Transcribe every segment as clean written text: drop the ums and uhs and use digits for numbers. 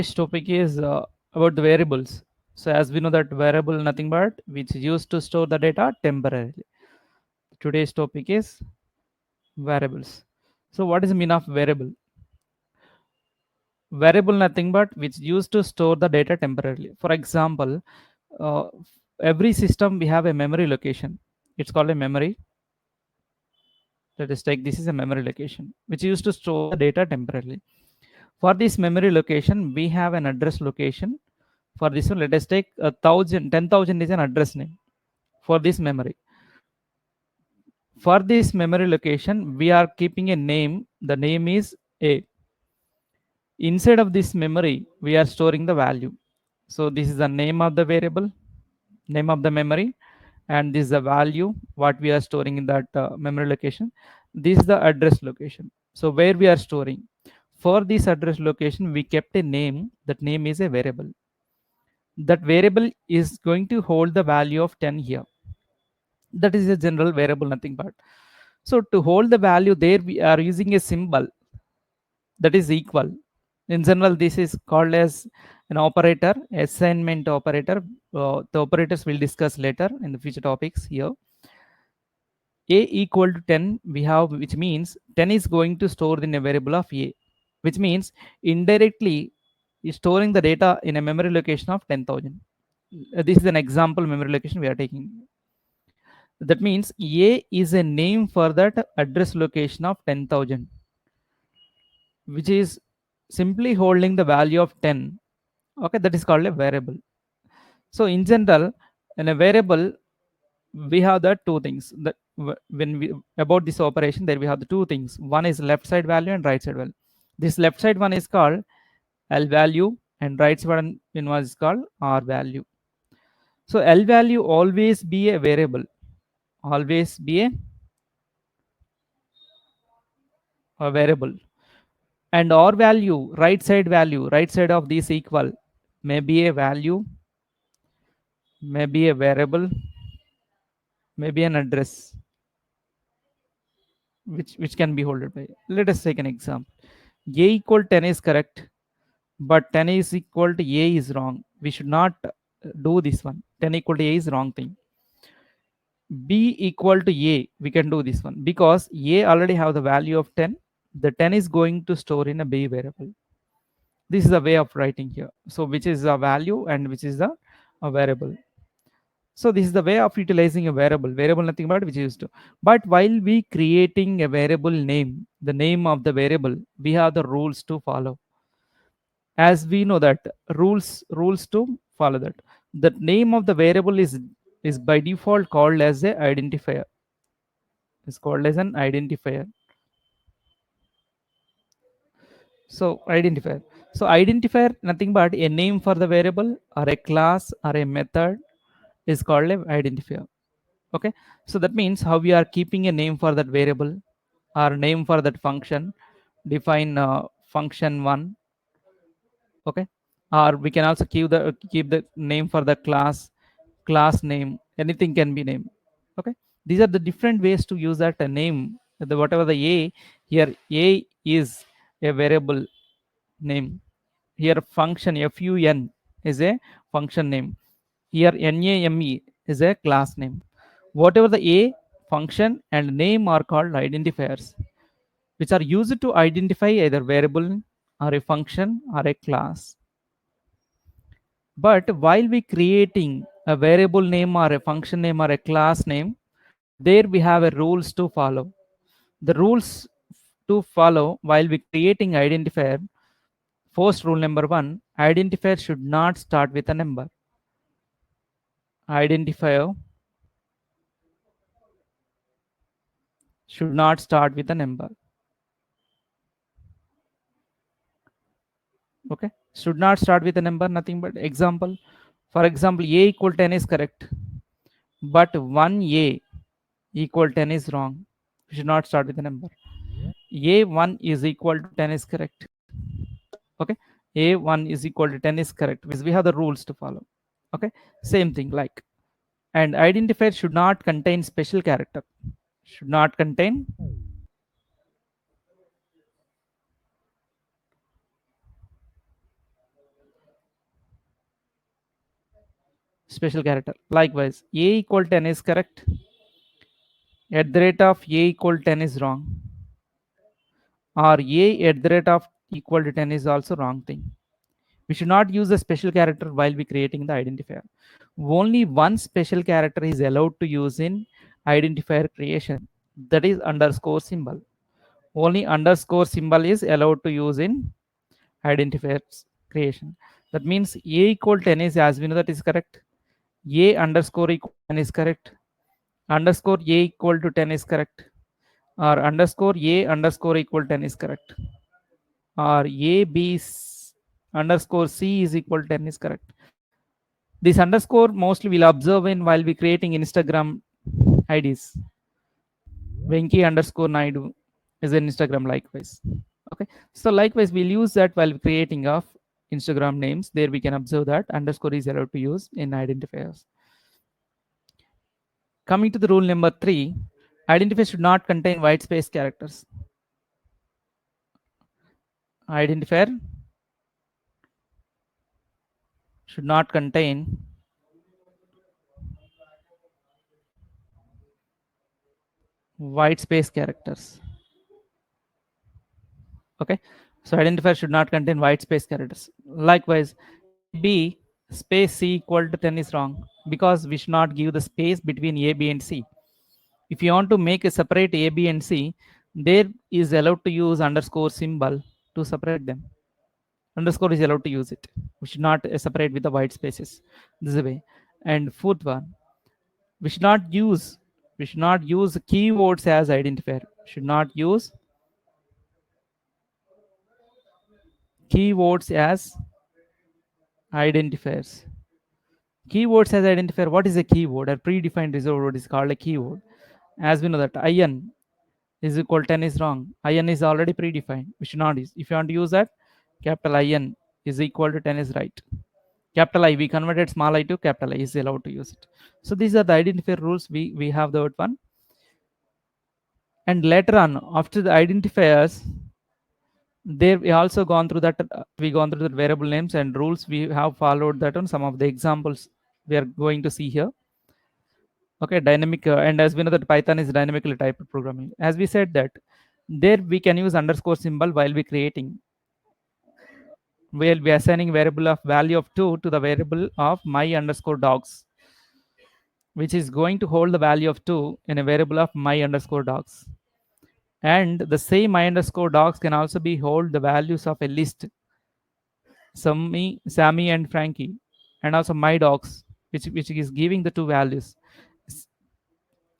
Today's topic is about the variables. So as we know that variable nothing but which is used to store the data temporarily. Today's topic is variables. So what is the mean of variable? Variable nothing but which is used to store the data temporarily. For example, uh, every system we have a memory location. It's called a memory. Let us take this is a memory location which is used to store the data temporarily. For this memory location, we have an address location. For this one, let us take 10,000 is an address name for this memory. For this memory location, we are keeping a name. The name is A. Inside of this memory, we are storing the value. So this is the name of the variable, name of the memory, and this is the value what we are storing in that memory location. This is the address location. So where we are storing. For this address location, we kept a name. That name is a variable. That variable is going to hold the value of 10 here. That is a general variable, nothing but. So to hold the value there, we are using a symbol that is equal. In general, this is called as an operator, assignment operator. The operators will discuss later in the future topics here. A equal to 10 we have, which means 10 is going to store in a variable of A, which means indirectly is storing the data in a memory location of 10,000. This is an example memory location we are taking. That means A is a name for that address location of 10,000, which is simply holding the value of 10. Okay, that is called a variable. So in general, in a variable, we have the two things that when we about this operation, there we have the two things. One is left side value and right side value. This left side one is called L value and right side one is called R value. So L value always be a variable, always be a variable, and R value, right side of this equal, may be a value, may be a variable, may be an address, which can be held by. Let us take an example. A equal 10 is correct, but 10 is equal to A is wrong. We should not do this one. 10 equal to A is wrong thing. B equal to A, we can do this one because A already have the value of 10. The 10 is going to store in a B variable. This is the way of writing here. So which is a value and which is the a variable. So this is the way of utilizing a variable. Variable nothing but which is used to. But while we creating a variable name, the name of the variable, we have the rules to follow. As we know that rules to follow that. The name of the variable is by default called as a identifier. Is called as an identifier. So identifier. So identifier nothing but a name for the variable or a class or a method is called an identifier. Okay, so that means how we are keeping a name for that variable or name for that function. Define function one. Okay, or we can also keep the name for the class name. Anything can be named. Okay, these are the different ways to use that name. The whatever the A here, A is a variable name. Here function fun is a function name. Here name is a class name. Whatever the A, function and name are called identifiers, which are used to identify either variable or a function or a class. But while we creating a variable name or a function name or a class name, there we have a rules to follow. The rules to follow while we creating identifier. First rule number one, identifier should not start with a number. Identifier should not start with a number. Okay, should not start with a number, nothing but example. For example, A equal 10 is correct, but 1A equal 10 is wrong. We should not start with a number. A1 is equal to 10 is correct. Okay, A1 is equal to 10 is correct because we have the rules to follow. Okay, same thing like, and identifier should not contain special character. Should not contain special character. Likewise, a equal 10 is correct. At the rate of a equal 10 is wrong, or a at the rate of equal to 10 is also wrong thing. We should not use a special character while we creating the identifier. Only one special character is allowed to use in identifier creation, that is underscore symbol. Only underscore symbol is allowed to use in identifier creation. That means a equal 10 is, as we know, that is correct. A underscore equal 10 is correct. Underscore a equal to 10 is correct. Or underscore a underscore equal 10 is correct. Or a b underscore c is equal to 10 is correct. This underscore mostly we'll observe in while we creating Instagram IDs. Venki underscore Naidu is an Instagram likewise. Okay, so likewise we'll use that while creating of Instagram names. There we can observe that underscore is allowed to use in identifiers. Coming to the rule number 3, identifier should not contain white space characters. Identifier should not contain white space characters. Okay, so identifier should not contain white space characters. Likewise, a b space c equal to 10 is wrong, because we should not give the space between a, b and c. If you want to make a separate a, b and c, there is allowed to use underscore symbol to separate them. Underscore is allowed to use it. We should not separate with the white spaces. This is the way. And fourth one, we should not use keywords as identifier. Should not use keywords as identifiers. Keywords as identifier. What is a keyword? A predefined reserved word is called a keyword. As we know that IN is equal 10 is wrong. IN is already predefined. We should not use. If you want to use that, capital IN is equal to 10 is right. Capital I, we converted small I to capital I, is allowed to use it. So these are the identifier rules. We have the one. And later on, after the identifiers, there we also gone through that. We gone through the variable names and rules. We have followed that on some of the examples we are going to see here. Okay, dynamic, and as we know that Python is dynamically typed programming. As we said that there we can use underscore symbol while we creating. We'll be assigning variable of value of 2 to the variable of my underscore dogs, which is going to hold the value of 2 in a variable of my underscore dogs. And the same my underscore dogs can also be hold the values of a list, Sammy and Frankie, and also my dogs, which is giving the two values.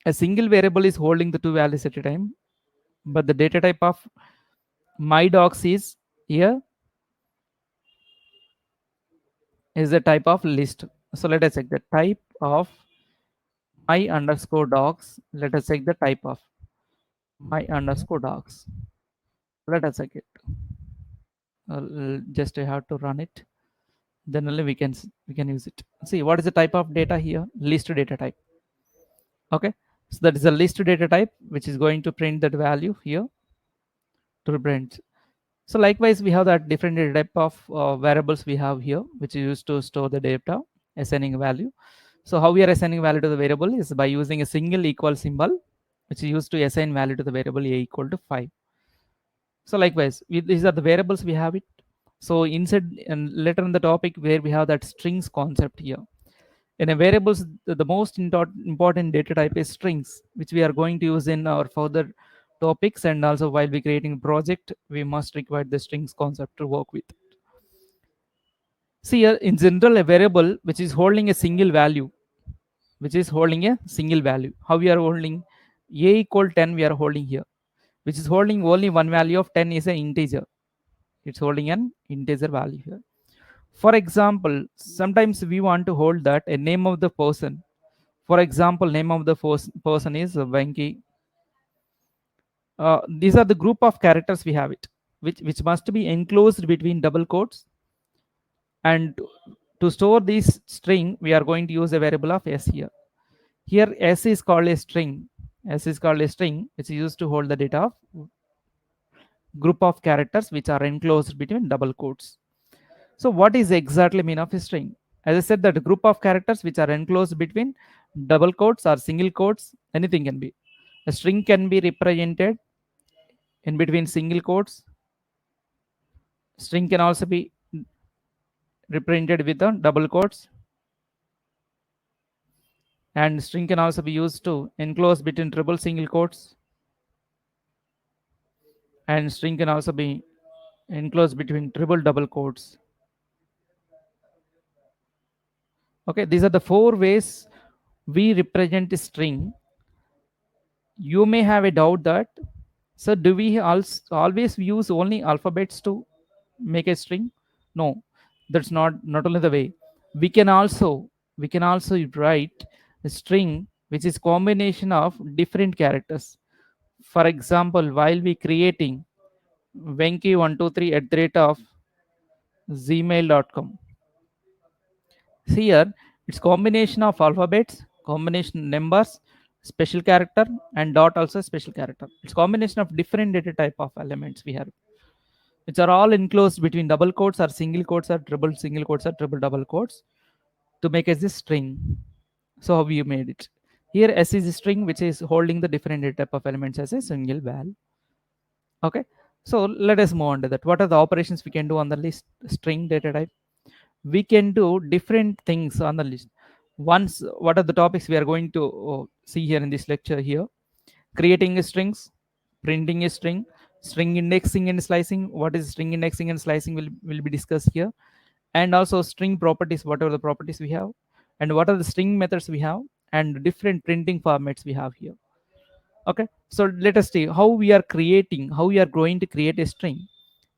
A single variable is holding the two values at a time, but the data type of my dogs is here is the type of list. So let us check the type of my underscore dogs. Let us check the type of my underscore dogs. Let us check it. Just I have to run it. Then only we can use it. See what is the type of data here? List data type. Okay, so that is a list data type which is going to print that value here to print. So likewise, we have that different data type of variables we have here, which is used to store the data, assigning a value. So how we are assigning value to the variable is by using a single equal symbol, which is used to assign value to the variable a equal to 5. So likewise, these are the variables we have it. So inside and later in the topic where we have that strings concept here. In a variables, the most important data type is strings, which we are going to use in our further topics, and also while we creating a project, we must require the strings concept to work with. See here, in general, a variable which is holding a single value, how we are holding a equal 10, we are holding here, which is holding only one value of 10 is an integer. It's holding an integer value here. For example, sometimes we want to hold that a name of the person. For example, name of the person is Venki. These are the group of characters we have it, which must be enclosed between double quotes. And to store this string, we are going to use a variable of s here. Here s is called a string. S is called a string, which is used to hold the data of group of characters which are enclosed between double quotes. So what is exactly mean of a string? As I said, that group of characters which are enclosed between double quotes or single quotes, anything can be. A string can be represented in between single quotes. String can also be represented with a double quotes, and string can also be used to enclose between triple single quotes, and string can also be enclosed between triple double quotes. Okay, these are the four ways we represent a string. You may have a doubt that, so do we also always use only alphabets to make a string? No, that's not only the way. We can also write a string which is combination of different characters. For example, while we creating venky123 at the rate of gmail.com, here it's combination of alphabets, combination numbers, special character, and dot also special character. It's combination of different data type of elements we have, which are all enclosed between double quotes or single quotes or triple single quotes or triple double quotes to make as a string. So how you made it? Here S is a string which is holding the different data type of elements as a single val. Okay. So let us move on to that. What are the operations we can do on the list string data type? We can do different things on the list. Once, what are the topics we are going to see here in this lecture here? Creating a strings, printing a string, string indexing and slicing. What is string indexing and slicing will be discussed here. And also string properties, whatever the properties we have, and what are the string methods we have, and different printing formats we have here. Okay, so let us see how we are creating, how we are going to create a string.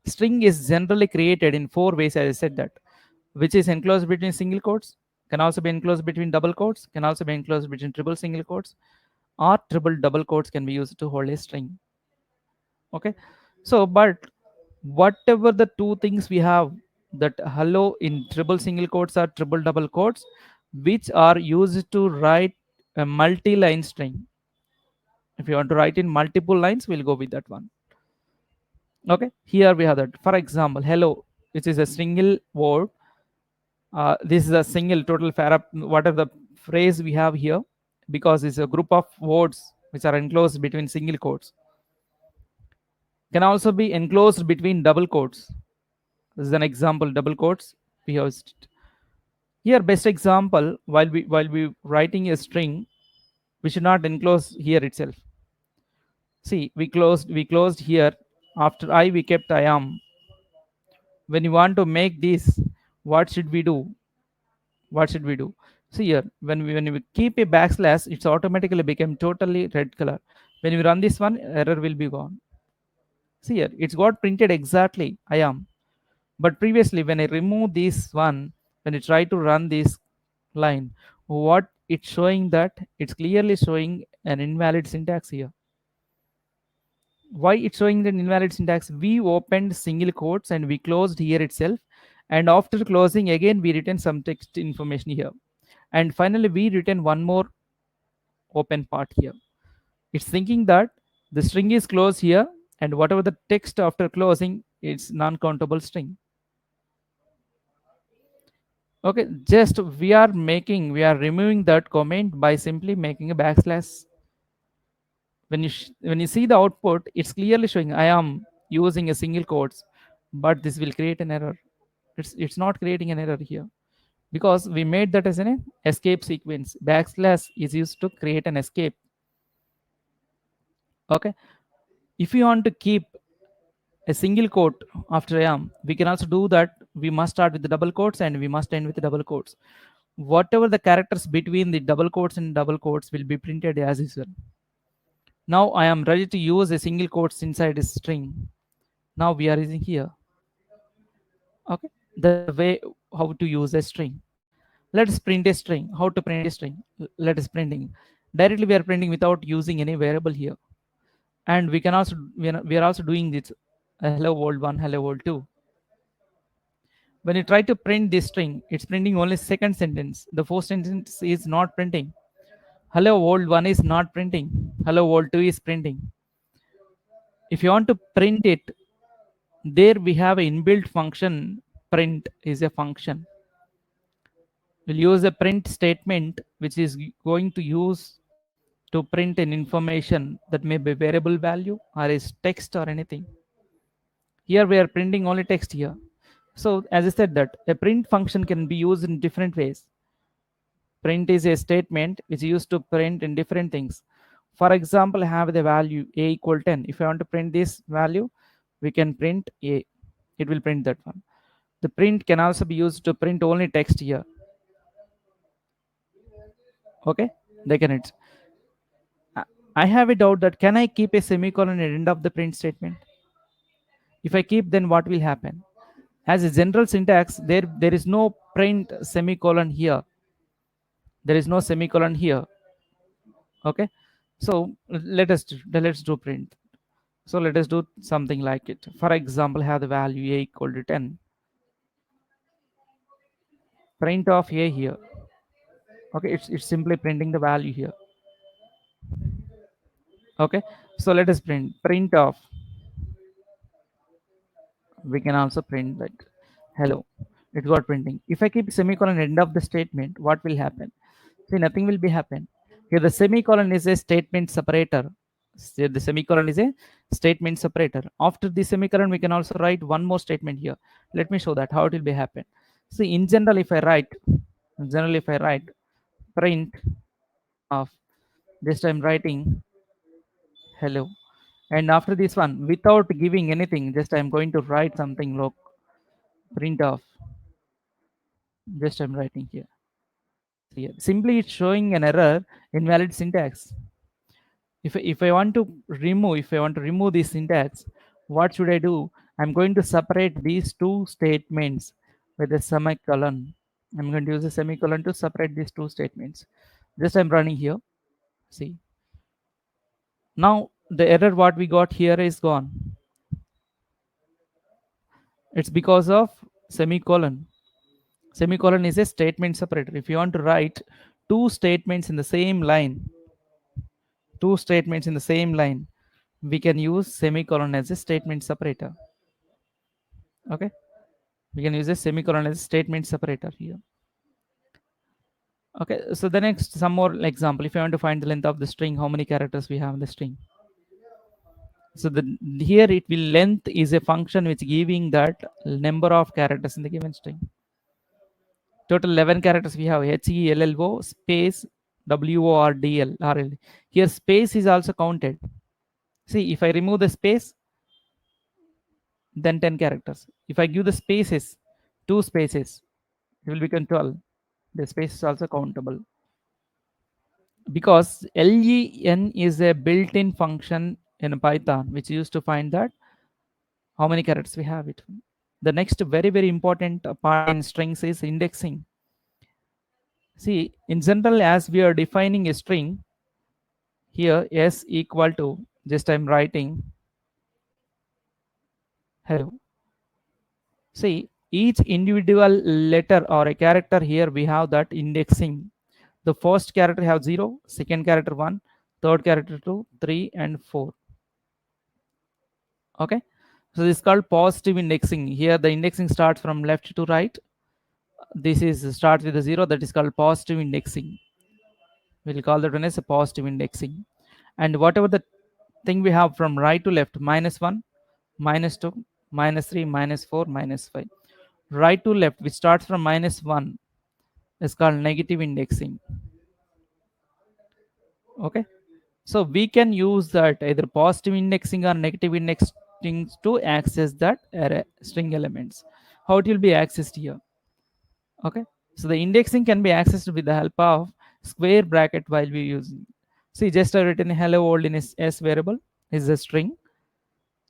String is generally created in four ways, as I said that, which is enclosed between single quotes, can also be enclosed between double quotes, can also be enclosed between triple single quotes, or triple double quotes can be used to hold a string. Okay, so but whatever the two things we have, that hello in triple single quotes or triple double quotes, which are used to write a multi-line string. If you want to write in multiple lines, we'll go with that one. Okay, here we have that. For example, hello, which is a single word. This is a single total what are the phrase we have here, because it's a group of words which are enclosed between single quotes, can also be enclosed between double quotes. This is an example, double quotes we have here. Best example, while we writing a string, we should not enclose here itself. See, we closed here. After I, we kept I am. When you want to make this, what should we do? What should we do? See here, when we keep a backslash, it's automatically become totally red color. When we run this one, error will be gone. See here, it's got printed exactly I am. But previously, when I remove this one, when I try to run this line, what it's showing, that it's clearly showing an invalid syntax here. Why it's showing the invalid syntax? We opened single quotes and we closed here itself, and after closing again we return some text information here, and finally we return one more open part here. It's thinking that the string is closed here, and whatever the text after closing, it's non-countable string. Okay, just we are removing that comment by simply making a backslash. When you see the output, it's clearly showing I am using a single quotes, but this will create an error. It's not creating an error here, because we made that as an escape sequence. Backslash is used to create an escape. Okay, if you want to keep a single quote after I am, we can also do that. We must start with the double quotes and we must end with the double quotes. Whatever the characters between the double quotes and double quotes will be printed as usual. Now I am ready to use a single quotes inside a string. Now we are using here. Okay, the way how to use a string. Let us print a string. How to print a string? Let us printing directly. We are printing without using any variable here, and we can also we are also doing this hello world 1, hello world 2. When you try to print this string, it's printing only second sentence. The first sentence is not printing. Hello world 1 is not printing. Hello world 2 is printing. If you want to print it, there we have an inbuilt function. Print is a function. We'll use a print statement which is going to use to print an information that may be variable value or is text or anything. Here we are printing only text here. So as I said that a print function can be used in different ways. Print is a statement which is used to print in different things. For example, I have the value a equal 10. If I want to print this value, we can print a. It will print that one. The print can also be used to print only text here. Okay, they can it. I have a doubt that can I keep a semicolon at the end of the print statement? If I keep, then what will happen? As a general syntax, there is no print semicolon here. There is no semicolon here. Okay, so let's do print. So let us do something like it. For example, have the value a equal to 10. Print of a here. Okay, it's simply printing the value here. Okay, so let us print of. We can also print like hello. It got printing. If I keep semicolon end of the statement, what will happen? See, nothing will be happen. Here the semicolon is a statement separator. See, the semicolon is a statement separator. After the semicolon, we can also write one more statement here. Let me show that how it will be happen. See, in general, if I write, print of, just I'm writing hello, and after this one, without giving anything, just I'm going to write something like print of, just I'm writing here. Here simply it's showing an error, invalid syntax. If I want to remove this syntax, what should I do? I'm going to separate these two statements with a semicolon. I'm going to use a semicolon to separate these two statements. Just I'm running here. See, now the error what we got here is gone. It's because of semicolon. Semicolon is a statement separator. If you want to write two statements in the same line, we can use semicolon as a statement separator. Okay, we can use a semicolon as a statement separator here. Okay, so the next, some more example. If you want to find the length of the string, how many characters we have in the string. So the here it will length is a function which giving that number of characters in the given string. Total 11 characters we have. HELLO space WORDL. Here space is also counted. See, if I remove the space, then 10 characters. If I give the spaces, two spaces, it will become 12. The space is also countable. Because len is a built-in function in Python which used to find that how many characters we have it. The next very important part in strings is indexing. See, in general, as we are defining a string, here s equal to, just I'm writing hello. See, each individual letter or a character here we have that indexing. The first character have 0, second character 1, third character 2, 3 and 4. Okay, so this is called positive indexing. Here the indexing starts from left to right. This is starts with a 0, that is called positive indexing. We'll call that one as a positive indexing. And whatever the thing we have from right to left, -1, -2, -3, -4, -5. Right to left, which starts from -1, is called negative indexing. Okay, so we can use that either positive indexing or negative indexing to access that array string elements. How it will be accessed here? Okay, so the indexing can be accessed with the help of square bracket while we using. See, just I written hello world in s variable is a string.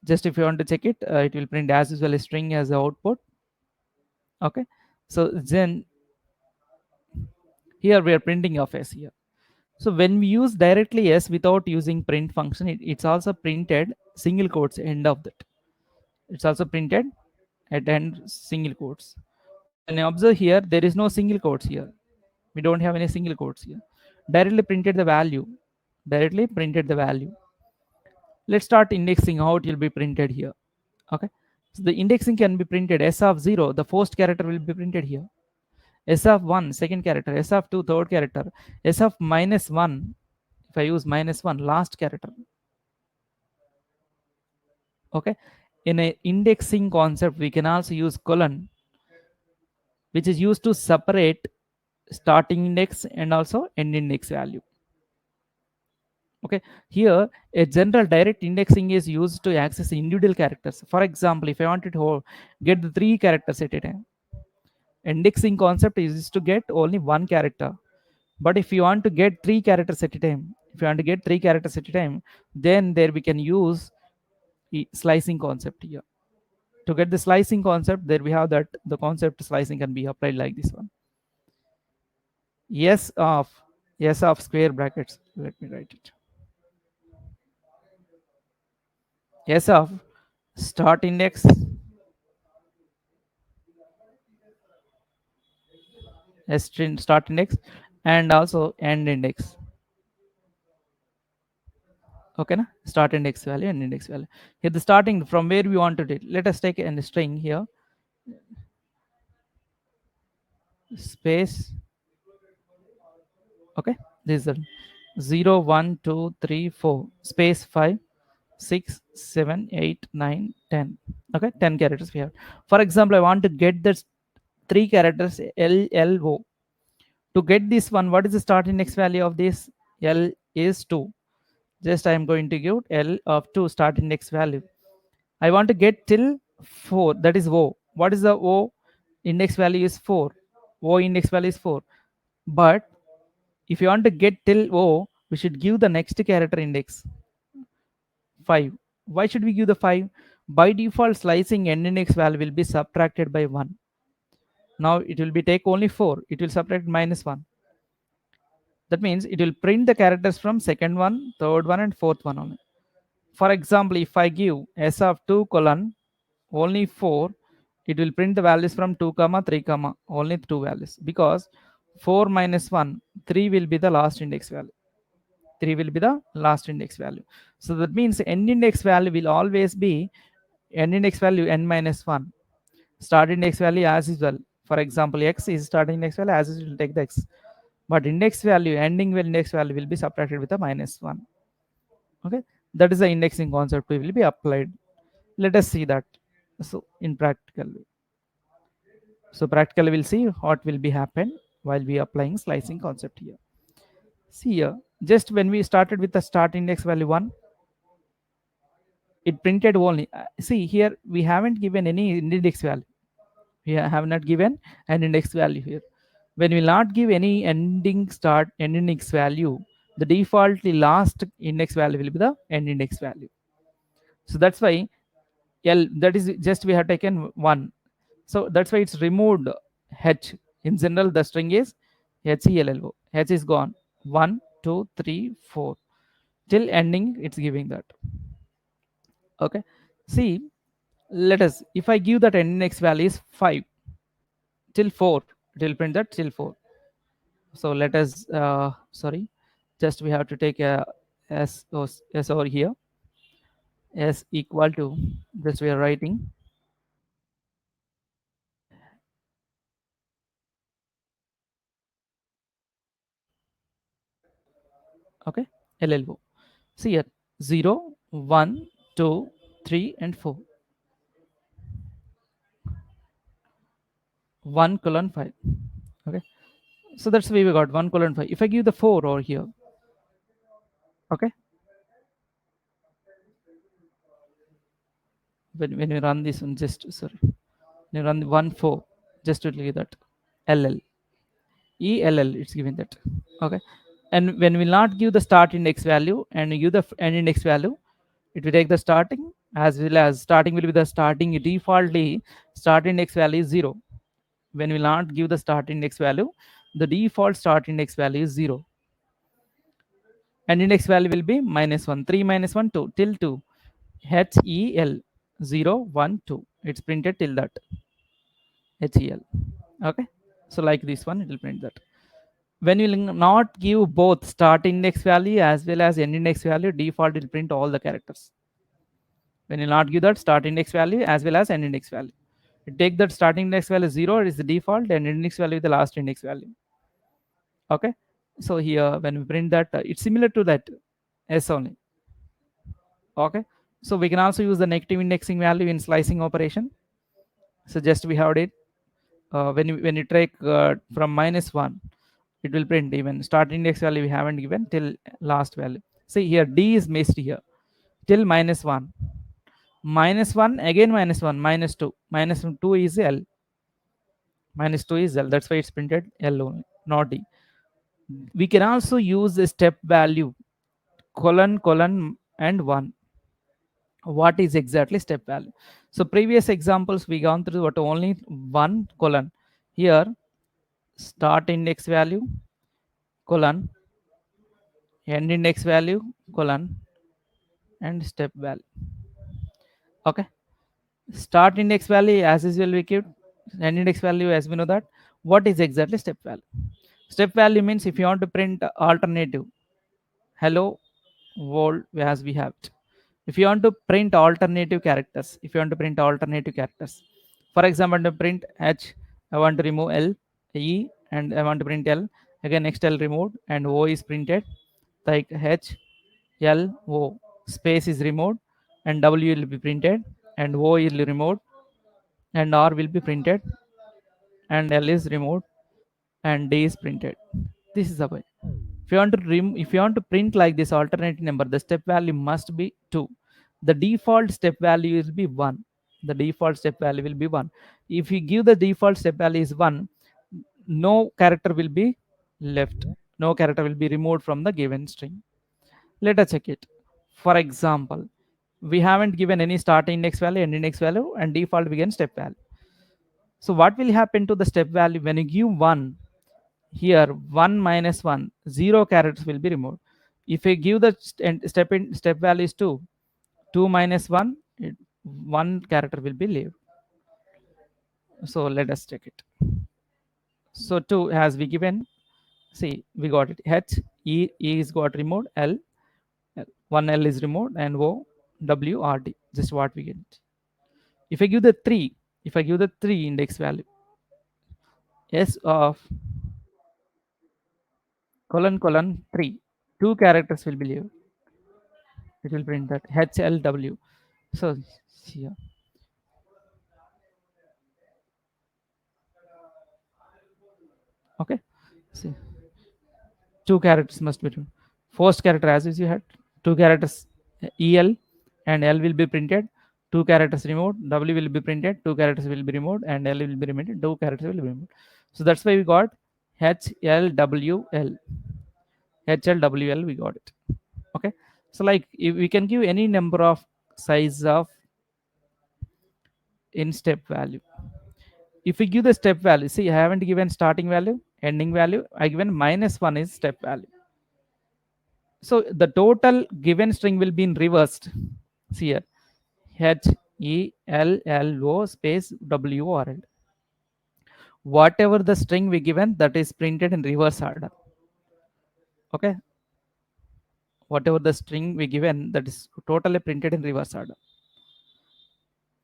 Just if you want to check it, it will print as usual a string as the output. Okay, so then here we are printing of s here. So when we use directly s without using print function, it's also printed single quotes end of that. It's also printed at end single quotes. When I observe here, there is no single quotes here. We don't have any single quotes here. Directly printed the value. Directly printed the value. Let's start indexing how it will be printed here. Okay. So the indexing can be printed s of 0. The first character will be printed here. S of 1 second character, S of 2 third character, S of minus 1, if I use minus 1 last character. Okay, in a indexing concept we can also use colon, which is used to separate starting index and also end index value. Okay, here a general direct indexing is used to access individual characters. For example, if I wanted to get the 3 characters at a time, indexing concept is to get only one character. But if you want to get 3 characters at a time, if you want to get 3 characters at a time, then there we can use the slicing concept here. To get the slicing concept, there we have that the concept slicing can be applied like this one. S of square brackets. Let me write it. S of start index, S start index, and also end index. Okay, na? Start index value and index value. Here the starting from where we wanted it. Let us take a string here. Space. Okay, this is 0 1 2 3 4 space 5 6 7 8 9 10. Okay, 10 characters we have. For example, I want to get this 3 characters L L O. To get this one, what is the start index value of this? L is 2. Just I am going to give L of 2 start index value. I want to get till 4, that is O. What is the O? Index value is 4. O index value is 4. But if you want to get till O, we should give the next character index 5. Why should we give the 5? By default, slicing end index value will be subtracted by 1. Now it will be take only 4. It will subtract minus 1. That means it will print the characters from second one, third one, and fourth one only. For example, if I give S of 2 colon only 4, it will print the values from 2 comma 3 comma only 2 values, because 4 minus 1, 3 will be the last index value. 3 will be the last index value. So that means end index value will always be end index value n minus 1. Start index value as usual. For example, x is starting index value, as it will take the x. But index value, ending index value will be subtracted with a minus 1. Okay, that is the indexing concept will be applied. Let us see that. So in practical, so practically we'll see what will be happen while we applying slicing concept here. See here, just when we started with the start index value 1, it printed only. See here, we haven't given any index value. We have not given an index value here. When we not give any ending start end index value, the defaultly last index value will be the end index value. So that's why L, that is just we have taken 1. So that's why it's removed H. In general, the string is HELLO. H is gone. 1, 2, 3, 4. Till ending, it's giving that. Okay. See, let us, if I give that index value is 5 till 4, it will print that till 4. So let us, sorry, just we have to take a S over here. S equal to, just we are writing. Okay, LLO. See here, 0, 1, 2, 3, and 4. 1 colon 5. Okay, so that's why we got 1 colon 5. If I give the 4 over here, okay, when you run this one, just sorry, when you run 1 4, just to leave that LL ELL, it's given that. Okay, and when we not give the start index value and give the end index value, it will take the starting as well as starting will be the starting defaultly start index value is 0. When we not give the start index value, the default start index value is 0, and index value will be minus 1. 3 minus 1, 2 till 2. HEL 0 1 2, it's printed till that HEL. Okay, so like this one, it will print that. When you will not give both start index value as well as end index value, default will print all the characters. When you not give that start index value as well as end index value, Take that starting index value 0 is the default, and index value is the last index value. Okay, so here when we print that, it's similar to that s only. Okay, so we can also use the negative indexing value in slicing operation. So just we have it, when you take from -1, it will print even start index value we haven't given till last value. See here d is missed here till -1, -1 again, -1, -2, -2 is l, -2 is l, that's why it's printed l only, not d. We can also use the step value colon and 1. What is exactly step value? So previous examples we gone through what only 1 colon. Here start index value colon, end index value colon, and step value. Okay, start index value as usual we keep, end index value as we know that. What is exactly step value? Step value means if you want to print alternative hello world as we have it. If you want to print alternative characters, for example, to print h, I want to remove l, e, and I want to print l, again next l removed and o is printed, like h, l, o, space is removed, and w will be printed, and o is removed, and r will be printed, and l is removed, and d is printed. This is the way. If you want to print like this alternate number, the step value must be 2. The default step value will be 1. The default step value will be 1. If you give the default step value is 1, no character will be left. No character will be removed from the given string. Let us check it. For example, we haven't given any start index value, end index value, and default we get step value. So what will happen to the step value when you give 1? Here 1 minus 1, 0 characters will be removed. If I give the step value is 2, 2 minus 1, 1 character will be left. So let us check it. So 2 has we given, see we got it, h, e is got removed, l, 1 l is removed, and o, w, r, d, just what we get. If I give the 3, index value, s of colon 3, 2 characters will be left. It will print that HLW. So here, okay. See, 2 characters must be removed. First character as is you had 2 characters EL and L will be printed. 2 characters removed. W will be printed. 2 characters will be removed, and L will be removed. 2 characters will be removed. So that's why we got HLWL. HLWL we got it. Okay. So like if we can give any number of size of in step value. If we give the step value, see I haven't given starting value, ending value, I given -1 is step value. So the total given string will be in reversed. See here, HELLO space WRL. Whatever the string we given, that is printed in reverse order. Okay, whatever the string we given, that is totally printed in reverse order.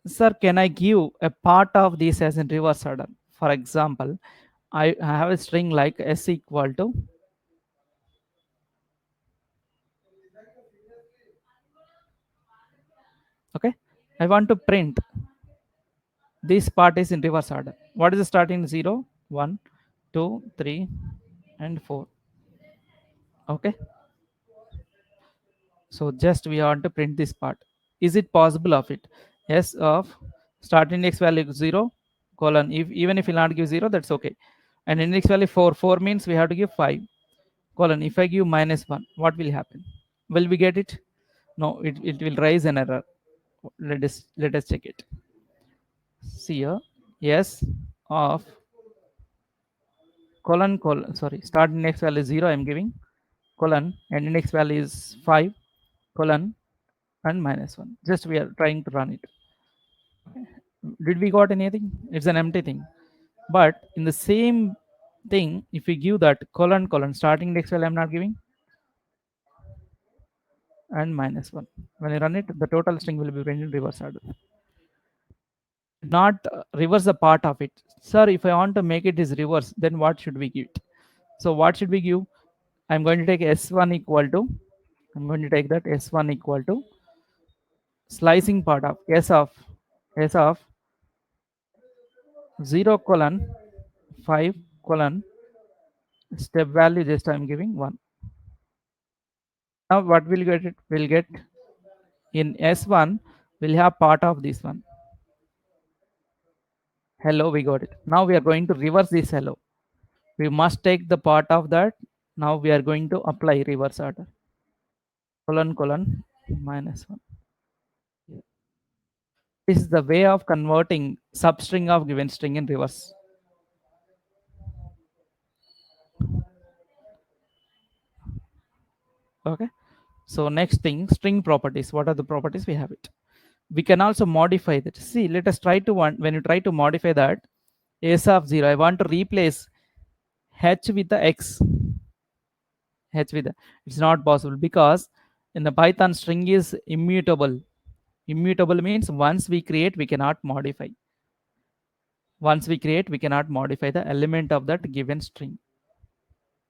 Sir, can I give a part of this as in reverse order? For example, I have a string like s equal to, okay, I want to print this part is in reverse order. What is the starting? 0, 1, 2, 3, and 4. Okay, so just we want to print this part. Is it possible of it? Yes, of start index value 0 colon, if even if you not give 0, that's okay, and index value 4, 4 means we have to give 5 colon. If I give -1, what will happen? Will we get it? No, it will raise an error. Let us check it. See here, yes of colon, sorry, start index value is 0 I'm giving colon, and index value is 5 colon, and -1. Just we are trying to run it. Did we got anything? It's an empty thing. But in the same thing, if we give that colon starting index value I'm not giving, and -1, when I run it, the total string will be printed in reverse order. not reverse a part of it. Sir, if I want to make it is reverse, then what should we give it? So what should we give? I'm going to take S1 equal to, I'm going to take that S1 equal to slicing part of S of 0 colon 5 colon step value, just I'm giving 1. Now what will get it? We'll get in S1, we'll have part of this one. Hello, we got it. Now we are going to reverse this hello. We must take the part of that. Now we are going to apply reverse order. Colon colon minus 1. This is the way of converting substring of given string in reverse. Okay. So next thing, string properties. What are the properties? We have it. We can also modify that. See, let us try to when you try to modify that s of 0, I want to replace h with the x. H with the, it's not possible because in the Python string is immutable. Immutable means once we create, we cannot modify. Once we create, we cannot modify the element of that given string.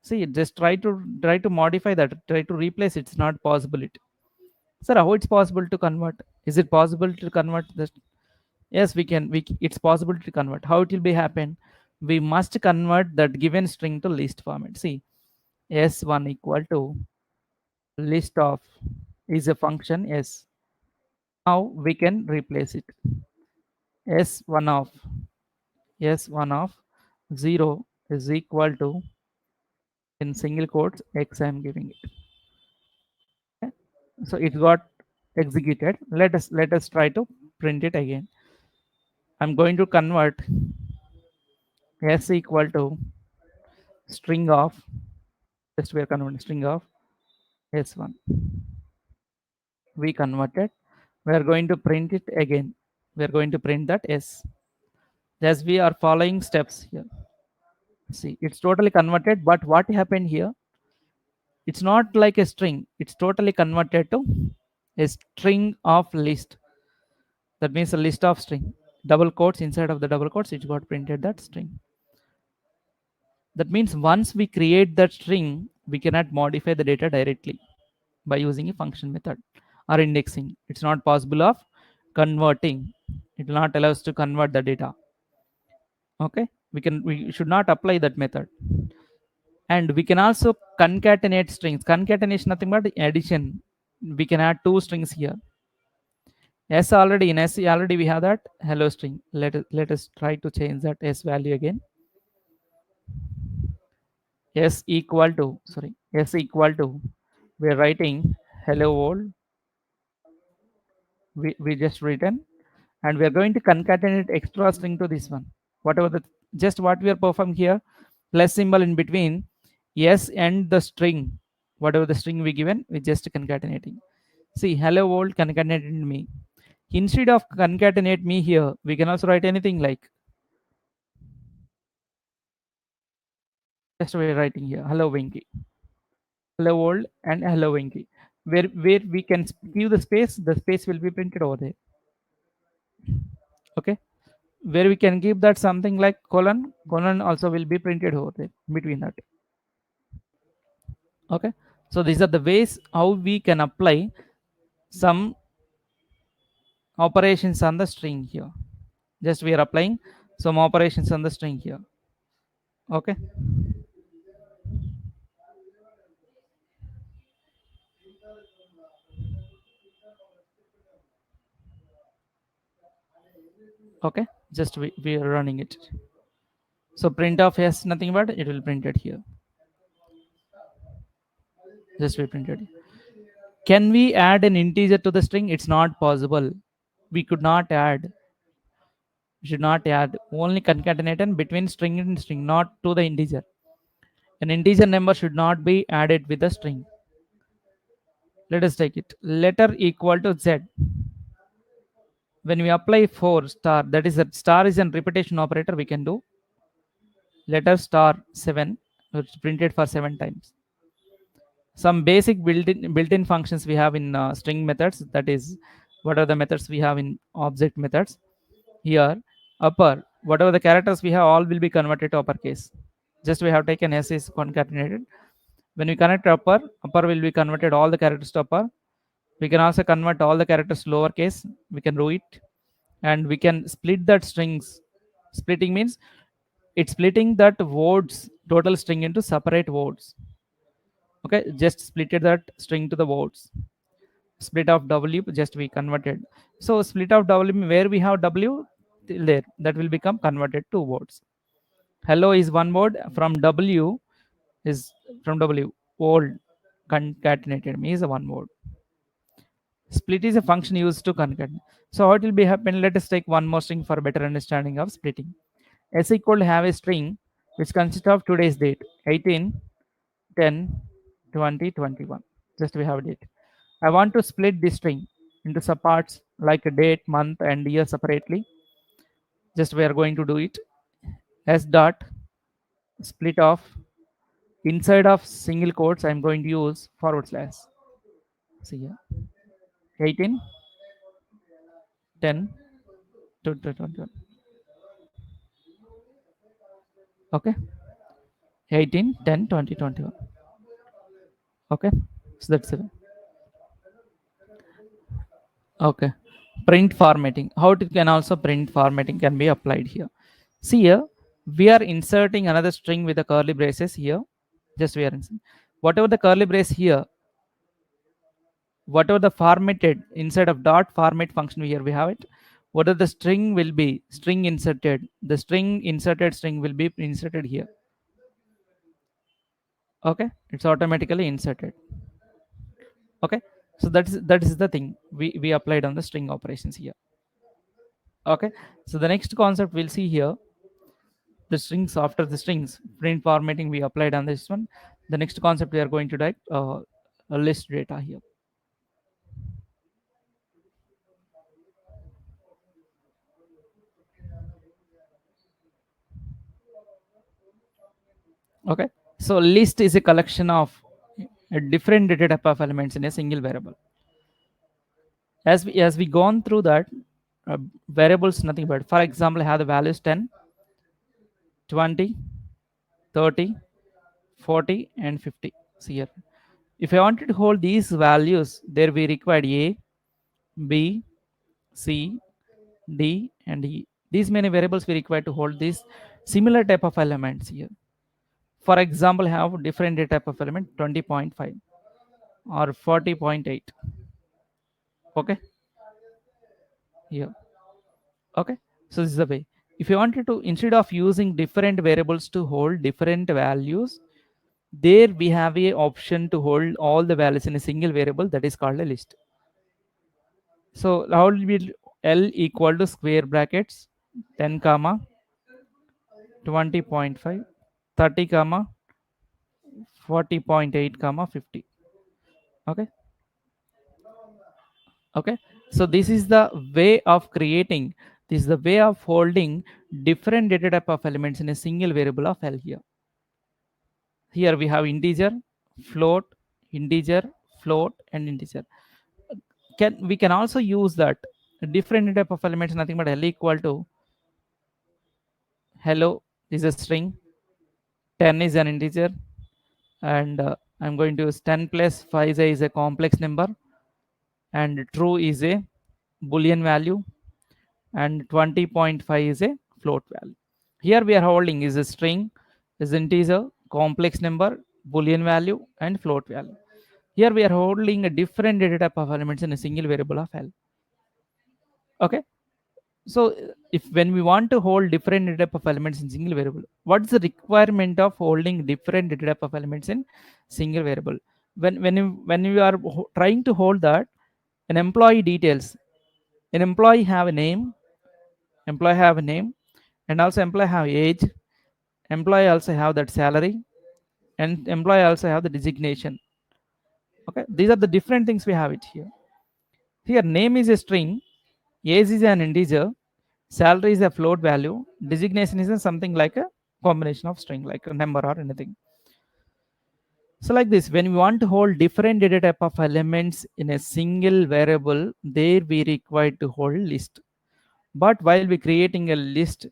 See, just try to modify that, try to replace it. It's not possible. It, sir, how it's possible to convert? Is it possible to convert this? Yes, we can. It's possible to convert. How it will be happen? We must convert that given string to list format. See, s1 equal to list of is a function s. Now we can replace it. S1 of S1 of 0 is equal to, in single quotes, x I'm giving it. Okay? So it got executed. Let us try to print it again. I'm going to convert s equal to string of, just we are converting string of s1. We converted. We are going to print it again. We are going to print that s. As we are following steps here. See, it's totally converted, but what happened here? It's not like a string. It's totally converted to a string of list. That means a list of string. Double quotes, inside of the double quotes, it got printed that string. That means once we create that string, we cannot modify the data directly by using a function method or indexing. It's not possible of converting. It will not allow us to convert the data. Okay, we should not apply that method. And we can also concatenate strings. Concatenation nothing but addition. We can add two strings here. S already, in S already we have that hello string. Let us try to change that S value again. S equal to, sorry, S equal to, we're writing hello world. We just written, and we are going to concatenate extra string to this one. Whatever the, just what we are performing here, plus symbol in between S and the string. Whatever the string we given, we just concatenating. See, hello world concatenated me. Instead of concatenate me here, we can also write anything like, just we're writing here hello Winky, hello world, and hello Winky. Where we can give the space will be printed over there. Okay, where we can give that something like colon also will be printed over there between that. Okay, so these are the ways how we can apply some operations on the string here. Just we are applying some operations on the string here. Okay, okay, just we are running it. So printf has nothing but it will print it here. Just we printed. Can we add an integer to the string? It's not possible. We could not add. We should not add. Only concatenate and between string and string, not to the integer. An integer number should not be added with the string. Let us take it. Letter equal to z. When we apply for star, that is a star is a repetition operator. We can do letter star 7, which is printed for 7 times. Some basic built-in functions we have in string methods. That is, what are the methods we have in object methods? here upper, whatever the characters we have, all will be converted to uppercase. Just we have taken s is concatenated. When we connect upper, upper will be converted all the characters to upper. We can also convert all the characters to lowercase. We can do it, and we can split that strings. Splitting means it's splitting that words total string into separate words. Okay, just splitted that string to the words. Split of w, just we converted. So split of w, where we have w till there, that will become converted to words. Hello is one word. From w is, from w, old concatenated means one word. Split is a function used to concatenate. So what will be happen? Let us take one more string for better understanding of splitting. S equal to have a string which consists of today's date, 18, 10, 20, 21. Just we have a date. I want to split this string into subparts like a date, month, and year separately. Just we are going to do it. S dot split off, inside of single quotes I'm going to use forward slash. See here, 18, 10, 21. Okay, 18, 10, 20, 21. Okay, so that's it. Okay, print formatting. How it can also print formatting can be applied here. See here, we are inserting another string with the curly braces here. Just we are inserting. Whatever the curly brace here, whatever the formatted inside of dot format function here we have it. Whatever the string will be string inserted, the string inserted string will be inserted here. Okay, it's automatically inserted. Okay, so that is the thing we applied on the string operations here. Okay, so the next concept we'll see here, the strings, after the strings print formatting we applied on this one. The next concept we are going to write a list data here. Okay, so list is a collection of different data type of elements in a single variable. As we gone through that, uh, variables nothing but, for example, have the values 10, 20, 30, 40, and 50. See here, if I wanted to hold these values, there we required a, b, c, d, and e. These many variables we require to hold these similar type of elements here. For example, have different data type of element 20.5 or 40.8. Okay, here. Okay, so this is the way. If you wanted to, instead of using different variables to hold different values, there we have a option to hold all the values in a single variable, that is called a list. So how will be L equal to square brackets 10 comma 20.5, 30 comma 40.8 comma 50. Okay, okay, so this is the way of creating, this is the way of holding different data type of elements in a single variable of L here. Here we have integer, float, integer, float, and integer. We can also use that different type of elements, nothing but L equal to hello is a string, 10 is an integer, and I'm going to use 10 plus 5 is a complex number, and true is a boolean value, and 20.5 is a float value. Here we are holding is a string, is integer, complex number, boolean value, and float value. Here we are holding a different data type of elements in a single variable of L. Okay, so if when we want to hold different data type of elements in single variable, what's the requirement of holding different data type of elements in single variable? When you are trying to hold that, an employee details, an employee have a name, employee have a name, and also employee have age, employee also have that salary, and employee also have the designation. Okay, these are the different things we have it here. Here name is a string, age is an integer, salary is a float value, designation is something like a combination of string like a number or anything. So like this, when we want to hold different data type of elements in a single variable, there we require to hold list. But while we creating a list,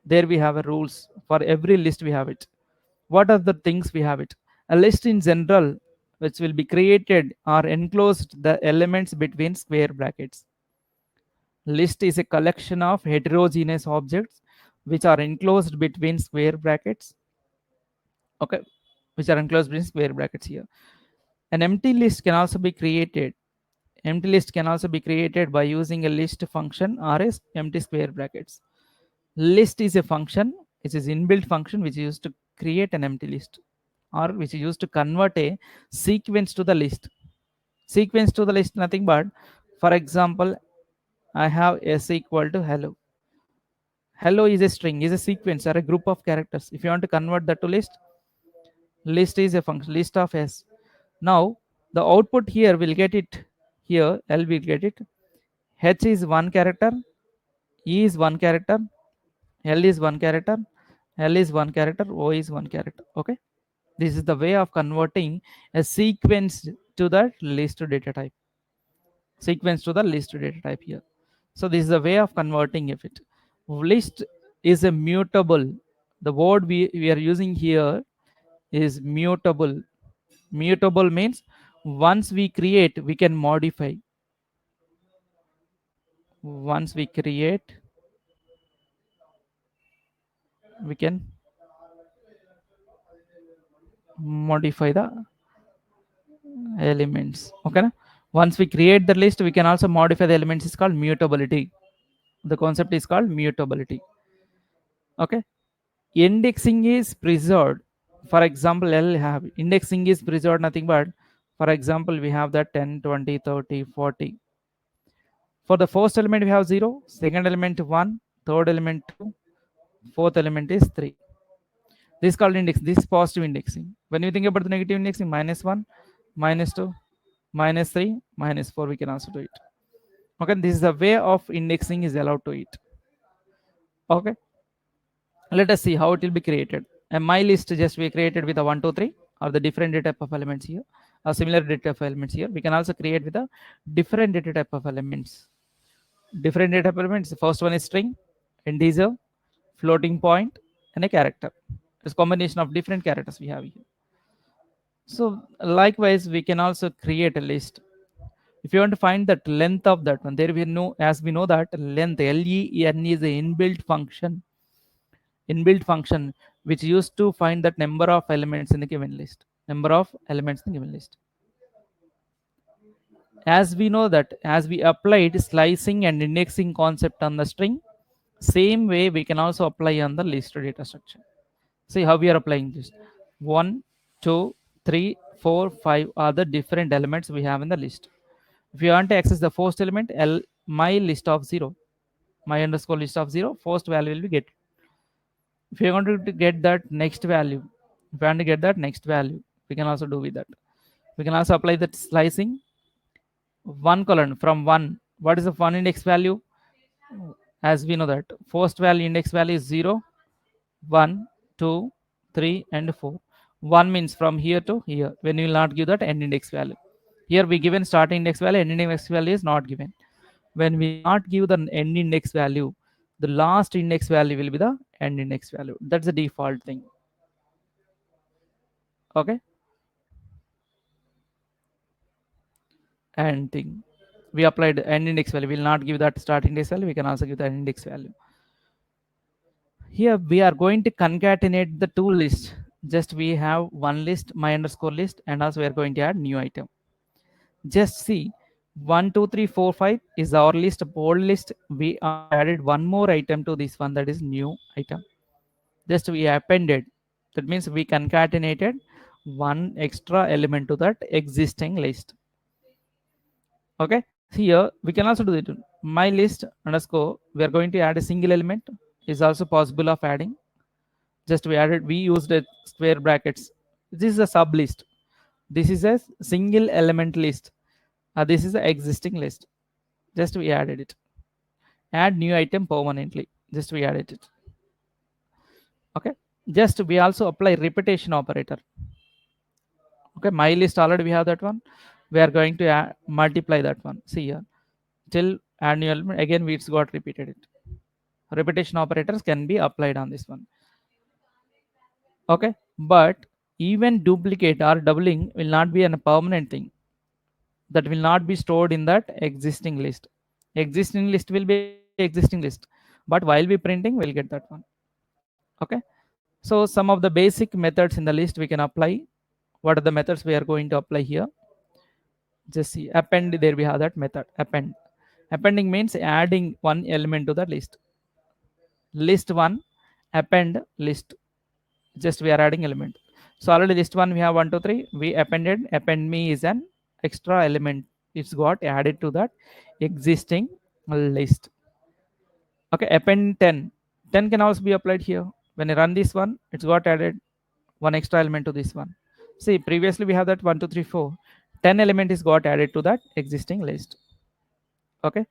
there we have a rules. For every list we have it. What are the things we have it? A list in general, which will be created or enclosed the elements between square brackets. List is a collection of heterogeneous objects which are enclosed between square brackets. Okay, which are enclosed between square brackets here. An empty list can also be created. Empty list can also be created by using a list function or a empty square brackets. List is a function, which is inbuilt function which is used to create an empty list, or which is used to convert a sequence to the list. Sequence to the list, nothing but, for example, I have s equal to hello. Hello is a string, is a sequence or a group of characters. If you want to convert that to list, list is a function, list of s. Now the output here will get it here, L will get it. H is one character, E is one character, L is one character, L is one character, O is one character. Okay. This is the way of converting a sequence to the list data type. Sequence to the list data type here. So this is the way of converting it. List is a mutable. The word we are using here is mutable. Mutable means once we create, we can modify. Once we create, we can modify the elements. Okay. Once we create the list, we can also modify the elements. It's called mutability. The concept is called mutability. Okay. Indexing is preserved. For example, L have indexing is preserved, nothing but, for example, we have that 10, 20, 30, 40. For the first element, we have 0, second element 1, third element 2, fourth element is 3. This is called index. This is positive indexing. When you think about the negative indexing, -1, -2, -3, -4, we can also do it. Okay, this is the way of indexing is allowed to it. Okay, let us see how it will be created. And my list just we created with a 1, 2, 3 or the different data type of elements here, or similar data type of elements here. We can also create with a different data type of elements. Different data type elements. The first one is string, integer, floating point, and a character. This combination of different characters we have here. So likewise, we can also create a list. If you want to find that length of that one, there we know, as we know that length, len is the inbuilt function which used to find that number of elements in the given list. Number of elements in the given list. As we know that as we applied slicing and indexing concept on the string, same way we can also apply on the list data structure. See how we are applying this. 1, 2, 3, 4, 5 are the different elements we have in the list. If you want to access the first element, my list of 0, my underscore list of 0, first value will be get. If you want to get that next value, if you want to get that next value, we can also do with that. We can also apply that slicing. 1 colon from 1. What is the 1 index value? As we know that first value index value is 0, 1, 2, 3, and 4. 1 means from here to here. When you will not give that end index value. Here we given starting index value, end index value is not given. When we not give the end index value, the last index value will be the end index value. That's the default thing. Okay. And thing. We applied end index value. We will not give that starting index value. We can also give the end index value. Here we are going to concatenate the two lists. Just we have one list, my underscore list, and also we are going to add new item. Just see 1, 2, 3, 4, 5 is our list, old list. We are added one more item to this one, that is new item. Just we appended. That means we concatenated one extra element to that existing list. Okay. Here we can also do it. My list underscore, we are going to add a single element, is also possible of adding. Just we added, we used a square brackets. This is a sub list. This is a single element list. This is the existing list. Just we added it. Add new item permanently. Just we added it. Okay. Just we also apply repetition operator. Okay. My list already we have that one. We are going to multiply that one. See here. Till add new element again, it's got repeated it. Repetition operators can be applied on this one. Okay, but even duplicate or doubling will not be a permanent thing. That will not be stored in that existing list. Existing list will be existing list, but while we printing, we'll get that one. Okay, so some of the basic methods in the list we can apply. What are the methods we are going to apply here? Just see append. There we have that method append. Appending means adding one element to the list. List one, append list. Just we are adding element. So already list one we have 1 2 3. We appended. Append me is an extra element. It's got added to that existing list. Okay, append 10. 10 can also be applied here. When you run this one, it's got added one extra element to this one. See, previously we have that 1 2 3 4. 10 element is got added to that existing list. Okay,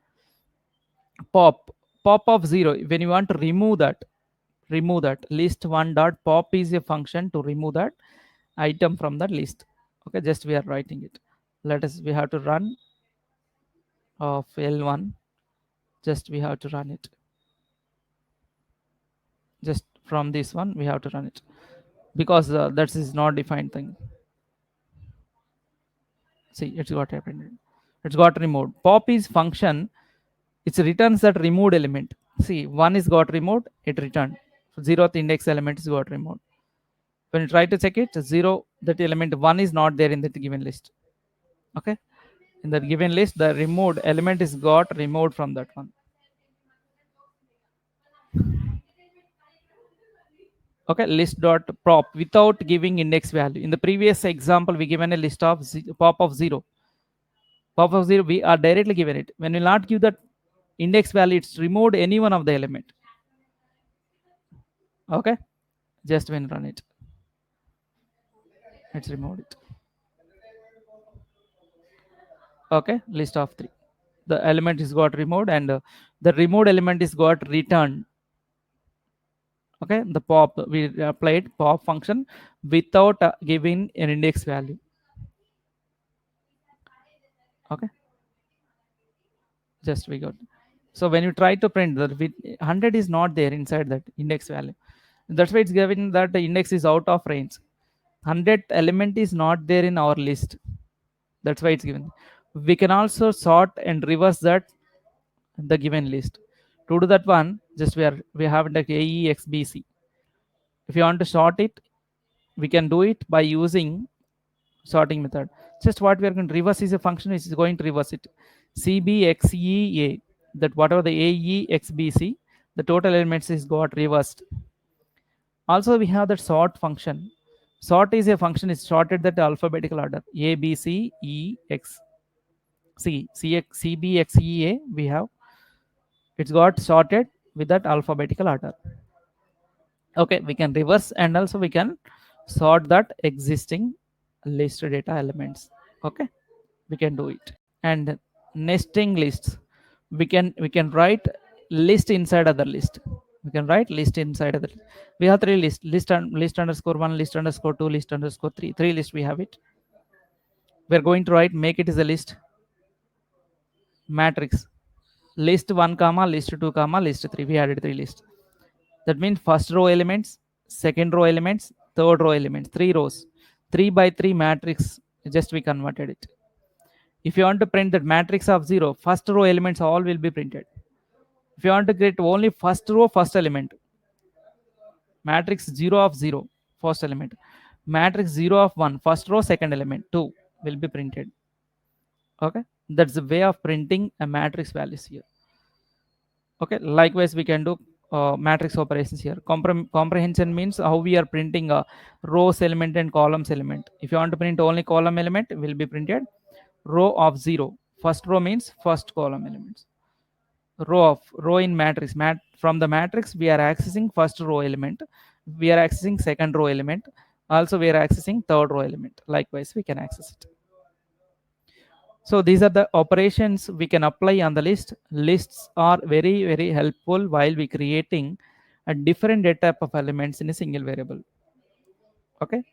pop of 0. When you want to remove that list one dot pop is a function to remove that item from the list. Okay, just we are writing it. Let us, we have to run of L1. Just we have to run it. Just from this one we have to run it, because that is not defined thing. See, it's got happened. It's got removed. Pop is function. It returns that removed element. See, one is got removed. It returned. 0th index element is got removed. When you try to check it, 0, that element 1 is not there in the given list. Okay, in the given list, the removed element is got removed from that one. Okay, list dot prop without giving index value. In the previous example, we given a list of pop of 0. Pop of 0, we are directly given it. When we not give that index value, it's removed any one of the element. Okay, just when run it, it's removed it. Okay, list of 3. The element is got removed, and the removed element is got returned. Okay, the pop, we applied pop function without giving an index value. Okay, just we got. So when you try to print, that 100 is not there inside that index value. That's why it's given that the index is out of range. 100 element is not there in our list. That's why it's given. We can also sort and reverse that the given list. To do that one, just we have like AEXBC. If you want to sort it, we can do it by using sorting method. Just what we are going to reverse is a function which is going to reverse it. CBXEA, that whatever the AEXBC, the total elements is got reversed. Also, we have that sort function. Sort is a function is sorted that alphabetical order A, B, C, E, X, C, C, B, X, E, A. We have it's got sorted with that alphabetical order. Okay, we can reverse, and also we can sort that existing list data elements. Okay, we can do it. And nesting lists, we can write list inside other list. We can write list inside other. We have 3 lists: list underscore 1, list underscore 2, list underscore 3. 3 lists we have it. We're going to write, make it as a list matrix, list 1 comma list 2 comma list 3. We added 3 lists. That means first row elements, second row elements, third row elements, 3 rows, 3 by 3 matrix. Just we converted it. If you want to print that matrix of 0, first row elements all will be printed. If you want to create only first row, first element, matrix 0 of 0, first element, matrix 0 of 1, first row, second element, 2 will be printed. Okay, that's the way of printing a matrix values here. Okay, likewise we can do matrix operations here. Comprehension means how we are printing a rows element and columns element. If you want to print only column element, will be printed row of 0. First row means first column elements. Row in matrix, from the matrix we are accessing first row element, we are accessing second row element, also we are accessing third row element. Likewise we can access it. So these are the operations we can apply on the list. Lists are very helpful while we creating a different data type of elements in a single variable. Okay,